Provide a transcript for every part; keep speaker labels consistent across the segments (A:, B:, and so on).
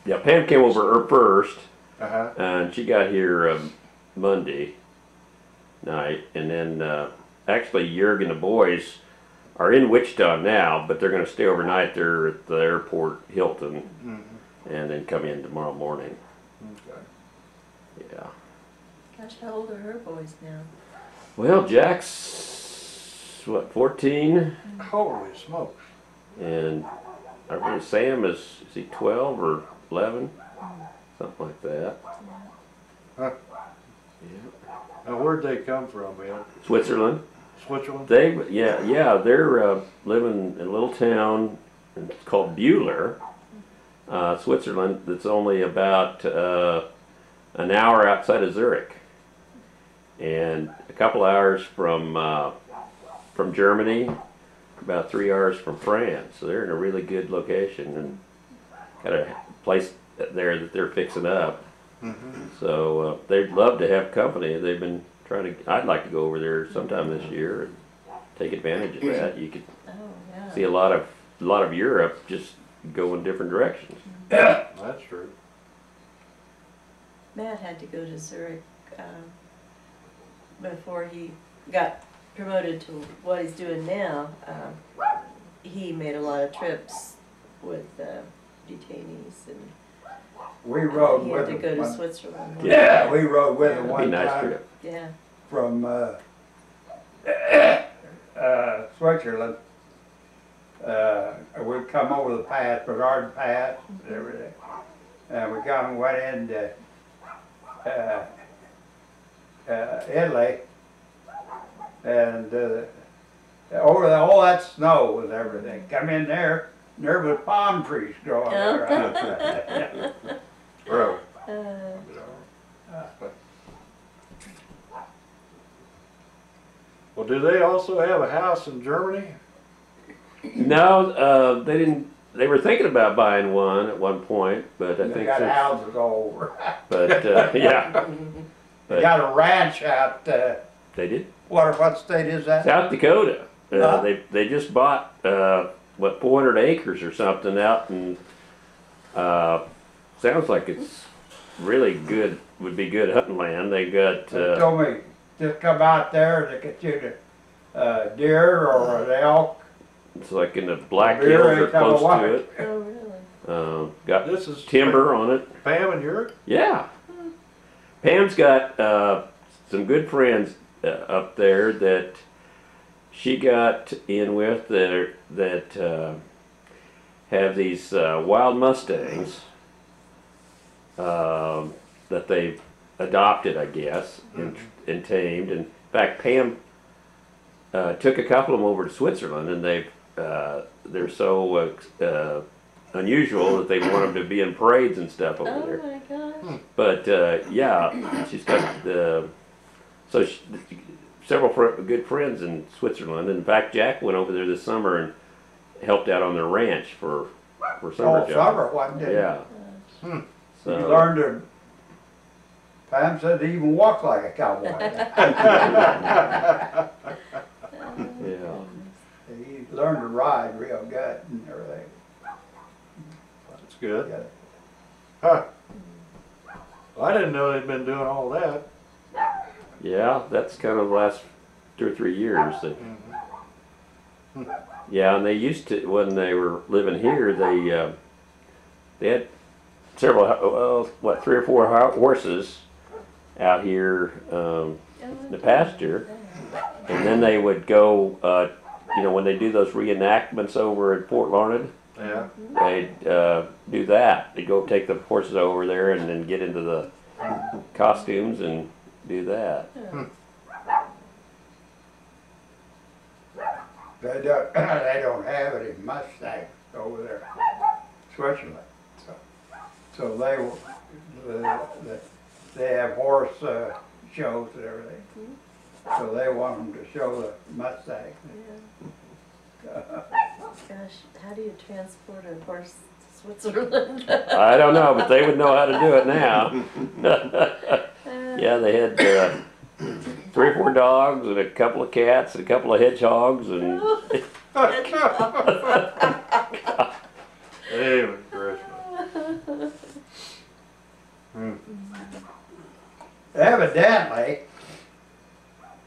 A: Yeah, Pam came over first,
B: Uh-huh.
A: and she got here Monday night, and then actually Jurg and the boys are in Wichita now, but they're going to stay overnight there at the airport Hilton, and then come in tomorrow morning.
B: Okay.
A: Yeah.
C: Gosh, how old are her boys now?
A: Well, Jack's what, 14,
B: Holy smokes.
A: and I think Sam is he 12 or 11, something like that.
B: Huh.
A: Yeah.
B: Now, where'd they come from, man?
A: Switzerland.
B: Switzerland?
A: They're living in a little town it's called Bueller, Switzerland. That's only about an hour outside of Zurich, and a couple hours from Germany, about 3 hours from France. So they're in a really good location and got a place there that they're fixing up. So they'd love to have company. They've been trying to. I'd like to go over there sometime this year and take advantage of that. You could see a lot of Europe just go in different directions.
B: That's true.
C: Matt had to go to Zurich before he got promoted to what he's doing now. He made a lot of trips with detainees, and
D: We rode
C: he
D: with
C: had to
D: them.
C: go to Switzerland.
D: Yeah, we rode with them
A: That'd be
D: one
A: a nice
D: time
A: trip.
C: Yeah.
D: from Switzerland. We come over the pass, Bernard Pass, and everything, and we went into Italy, and over all that snow and everything. Come in there, and there was palm trees growing there.
B: Really? Well, do they also have a house in Germany?
A: No, they didn't. They were thinking about buying one at one point, but I
D: They
A: think
D: got
A: since,
D: houses all over.
A: but yeah,
D: They got a ranch out.
A: they did.
D: What state is that?
A: South Dakota.
D: Huh?
A: They just bought 400 acres or something out, and sounds like it's really good. Would be good hunting land. They got.
D: They told me just come out there to get you the deer or the elk.
A: It's like in the Black
D: Deer
A: Hills or
D: ain't come
A: close
D: alive.
A: to it.
C: Oh, really?
A: Got
B: This is
A: timber on it.
B: Pam and Jurg?
A: Yeah. Pam's got some good friends up there that she got in with that have these wild Mustangs that they've adopted, I guess, and tamed. And in fact, Pam took a couple of them over to Switzerland, and they're so unusual that they want them to be in parades and stuff over
C: Oh
A: there.
C: my gosh.
A: But yeah, she's got several good friends in Switzerland. In fact, Jack went over there this summer and helped out on their ranch for summer
D: All
A: jobs.
D: summer, wasn't it?
A: Yeah.
D: You
A: So
D: learned to. Pam said to even walk like a cowboy.
A: yeah.
D: He learned to ride real good and everything.
B: That's good.
D: Yeah.
B: Huh. Well, I didn't know they'd been doing all that.
A: Yeah, that's kind of the last 2 or 3 years. Yeah, and they used to, when they were living here, they had several, well, 3 or 4 horses out here in the pasture, and then they would go, when they do those reenactments over at Fort Larned,
B: Yeah.
A: they'd do that. They'd go take the horses over there and then get into the costumes and do that.
D: They don't have any Mustangs over there, Switzerland. So they have horse shows and everything. So they want them to show the Mustang.
C: Gosh, how do you transport a horse to Switzerland?
A: I don't know, but they would know how to do it now. Yeah, they had 3 or 4 dogs and a couple of cats and a couple of hedgehogs and
B: Amen, Christmas.
D: Evidently,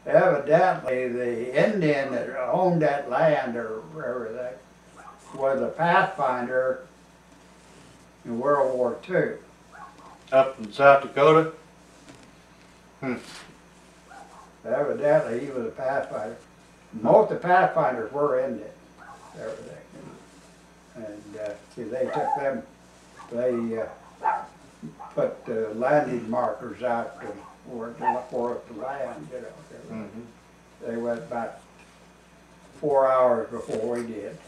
D: the Indian that owned that land or everything was a pathfinder in World War II.
B: Up in South Dakota?
D: Evidently, he was a pathfinder. Most of the pathfinders were Indian, everything. And see, they took them, they put the landing markers out to for the land, you know.
B: Mm-hmm.
D: They went about 4 hours before we did.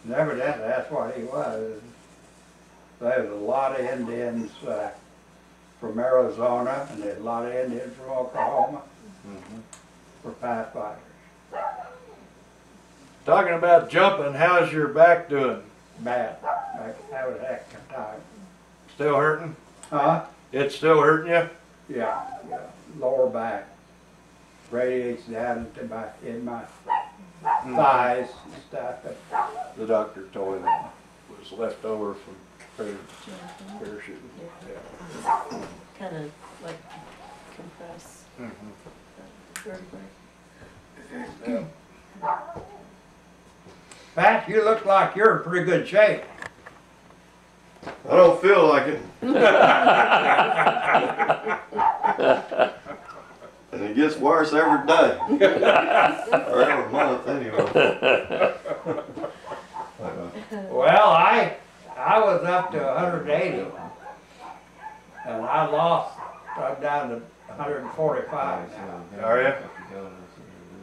D: And evidently, that's what he was. There's a lot of Indians from Arizona, and there's a lot of Indians from Oklahoma for pathfinders.
B: Talking about jumping, how's your back doing?
D: Bad. That was a heck of a time.
B: Still hurting?
D: Huh?
B: It's still hurting you?
D: Yeah. Lower back. Radiates down into in my thighs and stuff.
B: The doctor told him it was left over from parachuting. Yeah.
C: Kind of like compress vertebrae.
B: Yeah.
D: Pat, you look like you're in pretty good shape.
E: I don't feel like it. And it gets worse every day. Or every month, anyway.
D: Well, I was up to 180, and I lost. I'm down to 145 now.
B: Are you?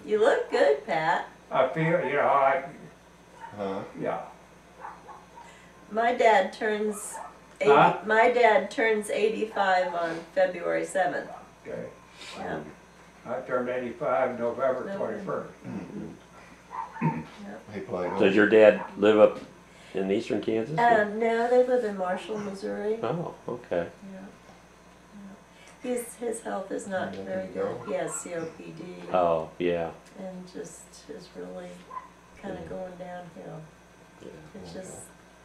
C: You look good, Pat.
D: I feel, you know,
E: Huh?
D: yeah.
C: My dad turns 80,
D: Huh?
C: my dad turns 85 on February 7th.
D: Okay.
C: Yeah.
D: I turned 85 November
C: November.
D: 21st.
E: He played on.
A: Does your dad live up in eastern Kansas?
C: No, they live in Marshall, Missouri.
A: Oh, okay.
C: Yeah. His health is not very good. He has COPD
A: Oh, yeah.
C: and just is really kind of going downhill. It's just,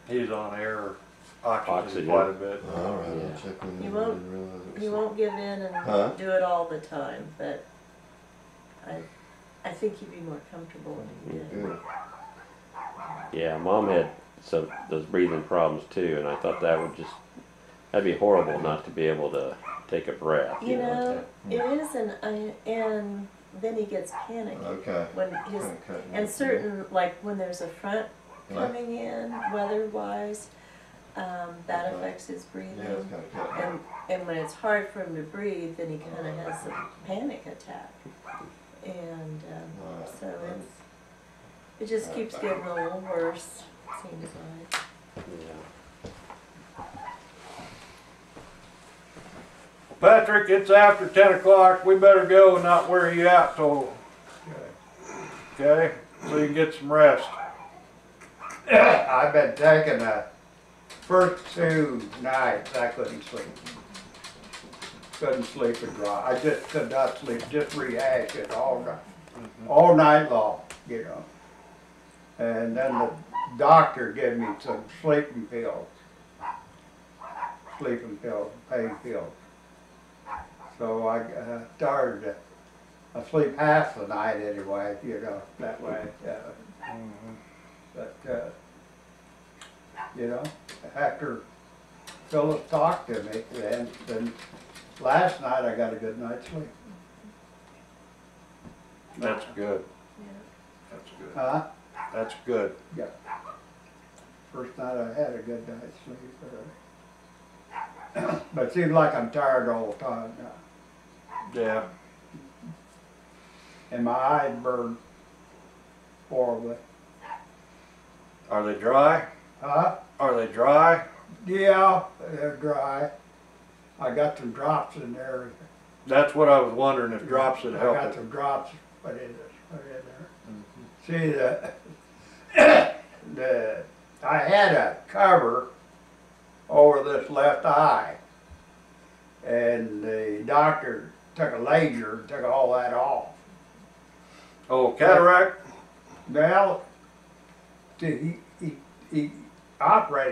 B: He's on air oxygen
A: Oxygen.
B: quite a bit.
E: All right,
A: Yeah.
E: I'll check on
C: You
E: you.
C: won't-
E: I didn't realize it was
C: he won't give in and
E: Huh?
C: do it all the time, but I think he'd be more comfortable when he did.
E: Good.
A: Yeah, Mom had those breathing problems too, and I thought that'd be horrible not to be able to take a breath.
C: You know, it is, and then he gets panicky
E: Okay.
C: when his,
E: Okay.
C: and certain, like when there's a front
E: Yeah.
C: coming in, weather-wise, that
E: Okay.
C: affects his
E: Yeah, it's
C: breathing.
E: kind of cut.
C: And when it's hard for him to breathe, then he kind of has a panic attack. And
E: Right.
C: so it just keeps getting a little worse, seems like.
A: Yeah.
B: Patrick, it's after 10 o'clock. We better go and not wear you out till, okay? So you can get some rest.
D: I've been taking the first 2 nights, I couldn't sleep. Couldn't sleep and draw. I just could not sleep, just rehash it all night long, you know. And then the doctor gave me some sleeping pills, pain pills. So I started to, I sleep half the night anyway, you know, that way. But, you know, after Phyllis talked to me, then last night I got a good night's sleep.
B: That's good.
C: Yeah.
B: That's good.
D: Huh?
B: That's good.
D: Yeah. First night I had a good night's sleep. But it seems like I'm tired all the time now.
B: Yeah.
D: And my eyes burn horribly.
B: Are they dry?
D: Huh?
B: Are they dry?
D: Yeah, they're dry. I got some drops in there.
B: That's what I was wondering, if drops would
D: I
B: help
D: got
B: it.
D: some drops put in there. See, I had a cover over this left eye, and the doctor took a laser and took all that off.
B: Oh, cataract?
D: Well, he operated